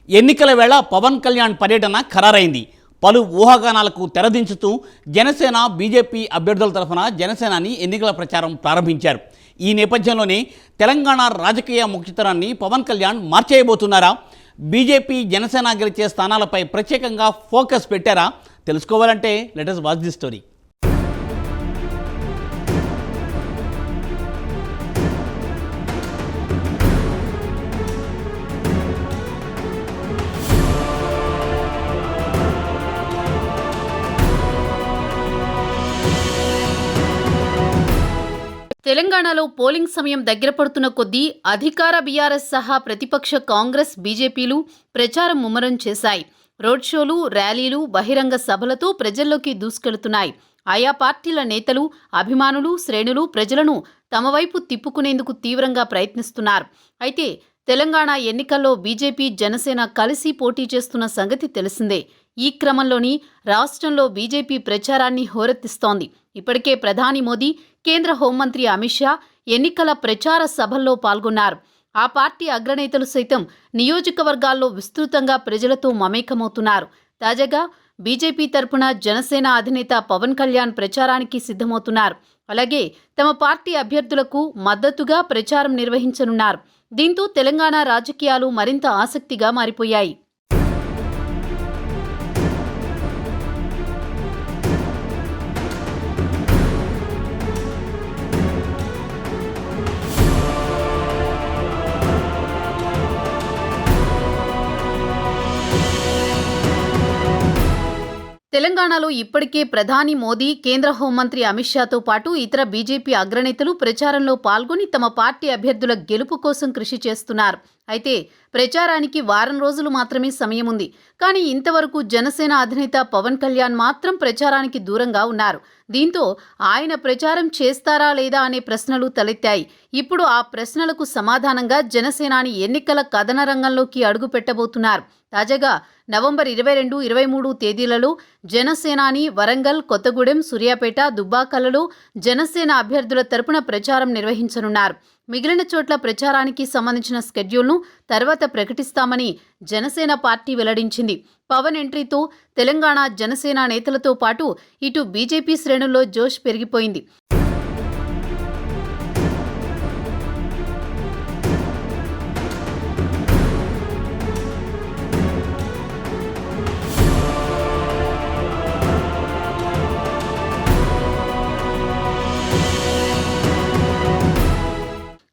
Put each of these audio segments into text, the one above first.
ఎన్నికల వేళ పవన్ కళ్యాణ్ పర్యటన ఖరారైంది. పలు ఊహాగానాలకు తెరదించుతూ జనసేన బీజేపీ అభ్యర్థుల తరఫున జనసేనాని ఎన్నికల ప్రచారం ప్రారంభించారు. ఈ నేపథ్యంలోనే తెలంగాణ రాజకీయ ముఖచిత్రాన్ని పవన్ కళ్యాణ్ మార్చేయబోతున్నారా? బీజేపీ జనసేన గెలిచే స్థానాలపై ప్రత్యేకంగా ఫోకస్ పెట్టారా? తెలుసుకోవాలంటే let us watch the story. తెలంగాణలో పోలింగ్ సమయం దగ్గర పడుతున్న కొద్దీ అధికార బీఆర్ఎస్ సహా ప్రతిపక్ష కాంగ్రెస్ బీజేపీలు ప్రచారం ముమ్మరం చేశాయి. రోడ్ షోలు, ర్యాలీలు, బహిరంగ సభలతో ప్రజల్లోకి దూసుకెళ్తున్నాయి. ఆయా పార్టీల నేతలు, అభిమానులు, శ్రేణులు ప్రజలను తమ వైపు తిప్పుకునేందుకు తీవ్రంగా ప్రయత్నిస్తున్నారు. అయితే తెలంగాణ ఎన్నికల్లో బీజేపీ, జనసేన కలిసి పోటీ చేస్తున్న సంగతి తెలిసిందే. ఈ క్రమంలోని రాష్ట్రంలో బీజేపీ ప్రచారాన్ని హోరెత్తిస్తోంది. ఇప్పటికే ప్రధాని మోదీ, కేంద్ర హోంమంత్రి అమిత్ షా ఎన్నికల ప్రచార సభల్లో పాల్గొన్నారు. ఆ పార్టీ అగ్రనేతలు సైతం నియోజకవర్గాల్లో విస్తృతంగా ప్రజలతో మమేకమవుతున్నారు. తాజాగా బీజేపీ తరపున జనసేన అధినేత పవన్ కళ్యాణ్ ప్రచారానికి సిద్ధమవుతున్నారు. అలాగే తమ పార్టీ అభ్యర్థులకు మద్దతుగా ప్రచారం నిర్వహించనున్నారు. దీంతో తెలంగాణ రాజకీయాలు మరింత ఆసక్తిగా మారిపోయాయి. తెలంగాణలో ఇప్పటికే ప్రధాని మోదీ, కేంద్ర హోంమంత్రి అమిత్ షాతో పాటు ఇతర బీజేపీ అగ్రనేతలు ప్రచారంలో పాల్గొని తమ పార్టీ అభ్యర్థుల గెలుపు కోసం కృషి చేస్తున్నారు. అయితే ప్రచారానికి వారం రోజులు మాత్రమే సమయం ఉంది. కానీ ఇంతవరకు జనసేన అధినేత పవన్ కళ్యాణ్ మాత్రం ప్రచారానికి దూరంగా ఉన్నారు. దీంతో ఆయన ప్రచారం చేస్తారా లేదా అనే ప్రశ్నలు తలెత్తాయి. ఇప్పుడు ఆ ప్రశ్నలకు సమాధానంగా జనసేనాని ఎన్నికల కథన రంగంలోకి అడుగు పెట్టబోతున్నారు. తాజాగా నవంబర్ 22, 23 తేదీలలో జనసేనాని వరంగల్, కొత్తగూడెం, సూర్యాపేట, దుబ్బాకలలో జనసేన అభ్యర్థుల తరపున ప్రచారం నిర్వహించనున్నారు. మిగిలిన చోట్ల ప్రచారానికి సంబంధించిన స్కెడ్యూల్ను తర్వాత ప్రకటిస్తామని జనసేన పార్టీ వెల్లడించింది. పవన్ ఎంట్రీతో తెలంగాణ జనసేన నేతలతో పాటు ఇటు బీజేపీ శ్రేణుల్లో జోష్ పెరిగిపోయింది.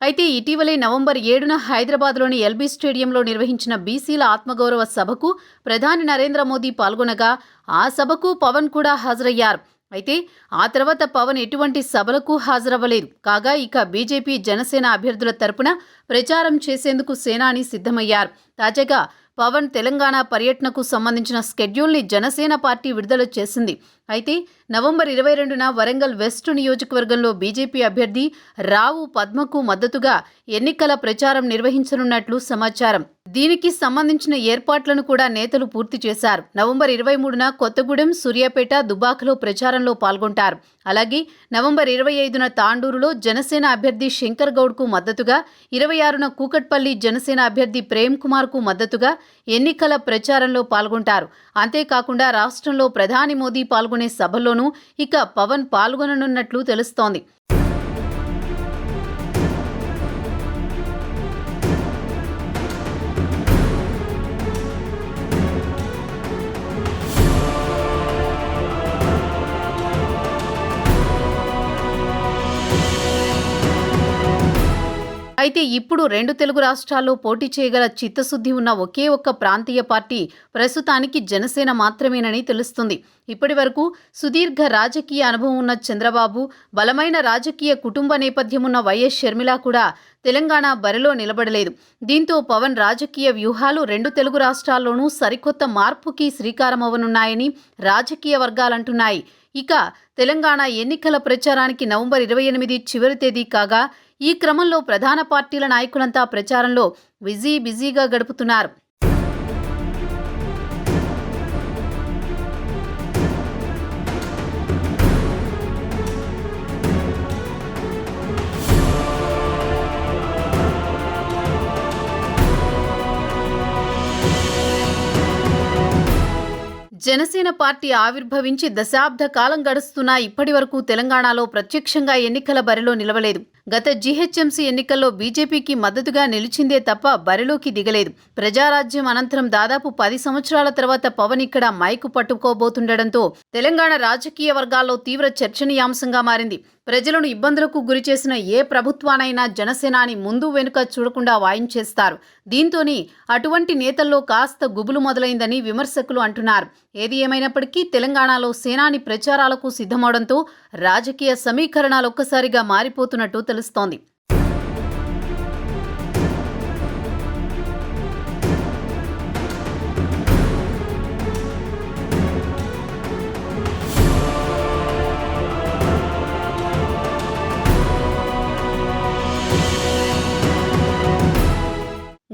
అయితే ఇటీవలే నవంబర్ 7న హైదరాబాద్లోని ఎల్బీ స్టేడియంలో నిర్వహించిన బీసీల ఆత్మగౌరవ సభకు ప్రధాని నరేంద్ర మోదీ పాల్గొనగా ఆ సభకు పవన్ కూడా హాజరయ్యారు. అయితే ఆ తర్వాత పవన్ ఎటువంటి సభలకు హాజరవ్వలేదు. కాగా ఇక బీజేపీ, జనసేన అభ్యర్థుల తరపున ప్రచారం చేసేందుకు సేనాని సిద్ధమయ్యారు. తాజాగా పవన్ తెలంగాణ పర్యటనకు సంబంధించిన స్కెడ్యూల్ని జనసేన పార్టీ విడుదల చేసింది. అయితే నవంబర్ 22న వరంగల్ వెస్ట్ నియోజకవర్గంలో బీజేపీ అభ్యర్థి రావు పద్మకు మద్దతుగా ఎన్నికల ప్రచారం నిర్వహించనున్నట్లు సమాచారం. దీనికి సంబంధించిన ఏర్పాట్లను కూడా నేతలు పూర్తి చేశారు. నవంబర్ 23న కొత్తగూడెం, సూర్యాపేట, దుబాకలో ప్రచారంలో పాల్గొంటారు. అలాగే నవంబర్ 25న తాండూరులో జనసేన అభ్యర్థి శంకర్ గౌడ్కు మద్దతుగా, 26న కూకట్పల్లి జనసేన అభ్యర్థి ప్రేమ్ కుమార్కు మద్దతుగా ఎన్నికల ప్రచారంలో పాల్గొంటారు. అంతేకాకుండా రాష్ట్రంలో ప్రధాని మోదీ పాల్గొనే సభల్లోనూ ఇక పవన్ పాల్గొననున్నట్లు తెలుస్తోంది. అయితే ఇప్పుడు 2 తెలుగు రాష్ట్రాల్లో పోటీ చేయగల చిత్తశుద్ధి ఉన్న ఒకే ఒక్క ప్రాంతీయ పార్టీ ప్రస్తుతానికి జనసేన మాత్రమేనని తెలుస్తుంది. ఇప్పటి వరకు సుదీర్ఘ రాజకీయ అనుభవం ఉన్న చంద్రబాబు, బలమైన రాజకీయ కుటుంబ నేపథ్యం ఉన్న వైఎస్ షర్మిల కూడా తెలంగాణ బరిలో నిలబడలేదు. దీంతో పవన్ రాజకీయ వ్యూహాలు 2 తెలుగు రాష్ట్రాల్లోనూ సరికొత్త మార్పుకి శ్రీకారమవనున్నాయని రాజకీయ వర్గాలంటున్నాయి. ఇక తెలంగాణ ఎన్నికల ప్రచారానికి నవంబర్ 28 చివరి తేదీ కాగా ఈ క్రమంలో ప్రధాన పార్టీల నాయకులంతా ప్రచారంలో బిజీగా గడుపుతున్నారు. జనసేన పార్టీ ఆవిర్భవించి దశాబ్ద కాలం గడుస్తున్నా ఇప్పటి వరకు తెలంగాణలో ప్రత్యక్షంగా ఎన్నికల బరిలో నిలవలేదు. గత జీహెచ్ఎంసీ ఎన్నికల్లో బీజేపీకి మద్దతుగా నిలిచిందే తప్ప బరిలోకి దిగలేదు. ప్రజారాజ్యం అనంతరం దాదాపు 10 సంవత్సరాల తర్వాత పవన్ ఇక్కడ మైకు పట్టుకోబోతుండటంతో తెలంగాణ రాజకీయ వర్గాల్లో తీవ్ర చర్చనీయాంశంగా మారింది. ప్రజలను ఇబ్బందులకు గురిచేసిన ఏ ప్రభుత్వానైనా జనసేనాని ముందు వెనుక చూడకుండా వాయించేస్తారు. దీంతోనే అటువంటి నేతల్లో కాస్త గుబులు మొదలైందని విమర్శకులు అంటున్నారు. ఏది ఏమైనప్పటికీ తెలంగాణలో సేనాని ప్రచారాలకు సిద్ధమవడంతో రాజకీయ సమీకరణాలు ఒక్కసారిగా మారిపోతున్నట్టు తెలుస్తోంది.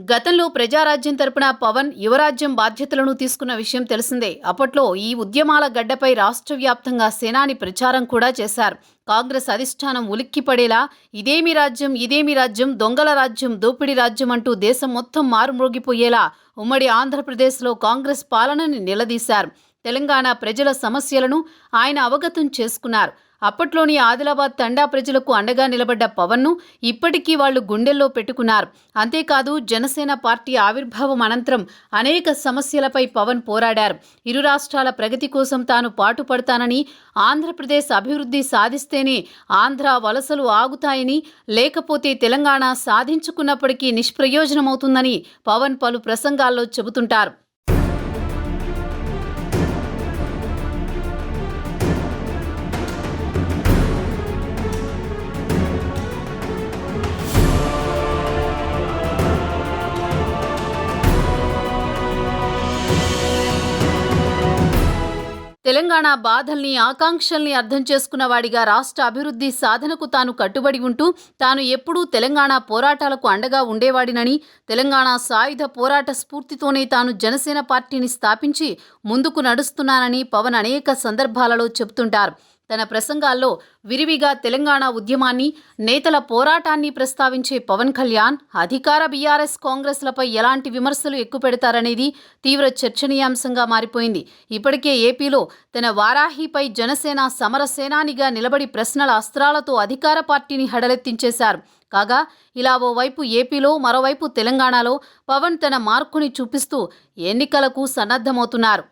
గతంలో ప్రజారాజ్యం తరపున పవన్ యువరాజ్యం బాధ్యతలను తీసుకున్న విషయం తెలిసిందే. అప్పట్లో ఈ ఉద్యమాల గడ్డపై రాష్ట్ర వ్యాప్తంగా సేనాని ప్రచారం కూడా చేశారు. కాంగ్రెస్ అధిష్టానం ఉలిక్కిపడేలా ఇదేమి రాజ్యం, దొంగల రాజ్యం, దోపిడీ రాజ్యం అంటూ దేశం మొత్తం మారుమ్రోగిపోయేలా ఉమ్మడి ఆంధ్రప్రదేశ్లో కాంగ్రెస్ పాలనని నిలదీశారు. తెలంగాణ ప్రజల సమస్యలను ఆయన అవగతం చేసుకున్నారు. అప్పట్లోని ఆదిలాబాద్ తండా ప్రజలకు అండగా నిలబడ్డ పవన్ను ఇప్పటికీ వాళ్లు గుండెల్లో పెట్టుకున్నారు. అంతేకాదు జనసేన పార్టీ ఆవిర్భావం అనంతరం అనేక సమస్యలపై పవన్ పోరాడారు. ఇరు రాష్ట్రాల ప్రగతి కోసం తాను పాటుపడతానని, ఆంధ్రప్రదేశ్ అభివృద్ధి సాధిస్తేనే ఆంధ్ర వలసలు ఆగుతాయని, లేకపోతే తెలంగాణ సాధించుకున్నప్పటికీ నిష్ప్రయోజనమవుతుందని పవన్ పలు ప్రసంగాల్లో చెబుతుంటారు. తెలంగాణ బాధల్ని, ఆకాంక్షల్ని అర్థం చేసుకున్నవాడిగా రాష్ట్ర అభివృద్ధి సాధనకు తాను కట్టుబడి ఉంటూ తాను ఎప్పుడూ తెలంగాణ పోరాటాలకు అండగా ఉండేవాడినని, తెలంగాణ సాయుధ పోరాట స్ఫూర్తితోనే తాను జనసేన పార్టీని స్థాపించి ముందుకు నడుస్తున్నానని పవన్ అనేక సందర్భాలలో చెబుతుంటారు. తన ప్రసంగాల్లో విరివిగా తెలంగాణ ఉద్యమాన్ని, నేతల పోరాటాన్ని ప్రస్తావించే పవన్ కళ్యాణ్ అధికార బీఆర్ఎస్ కాంగ్రెస్లపై ఎలాంటి విమర్శలు ఎక్కుపెడతారనేది తీవ్ర చర్చనీయాంశంగా మారిపోయింది. ఇప్పటికే ఏపీలో తన వారాహిపై జనసేన సమరసేనానిగా నిలబడి ప్రశ్నల అస్త్రాలతో అధికార పార్టీని హడలెత్తించేశారు. కాగా ఇలా ఓవైపు ఏపీలో, మరోవైపు తెలంగాణలో పవన్ తన మార్కుని చూపిస్తూ ఎన్నికలకు సన్నద్ధమవుతున్నారు.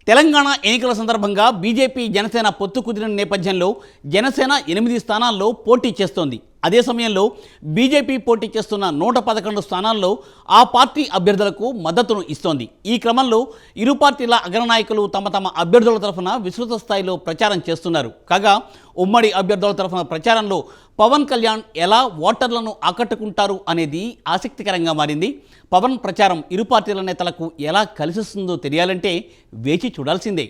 తెలంగాణ ఎన్నికల సందర్భంగా బీజేపీ జనసేన పొత్తు కుదిరిన నేపథ్యంలో జనసేన 8 స్థానాల్లో పోటీ చేస్తోంది. అదే సమయంలో బీజేపీ పోటీ చేస్తున్న 111 స్థానాల్లో ఆ పార్టీ అభ్యర్థులకు మద్దతును ఇస్తోంది. ఈ క్రమంలో ఇరు పార్టీల అగ్రనాయకులు తమ అభ్యర్థుల తరఫున విస్తృత స్థాయిలో ప్రచారం చేస్తున్నారు. కాగా ఉమ్మడి అభ్యర్థుల తరఫున ప్రచారంలో పవన్ కళ్యాణ్ ఎలా ఓటర్లను ఆకట్టుకుంటారు అనేది ఆసక్తికరంగా మారింది. పవన్ ప్రచారం ఇరు పార్టీల నేతలకు ఎలా కలిసిస్తుందో తెలియాలంటే వేచి చూడాల్సిందే.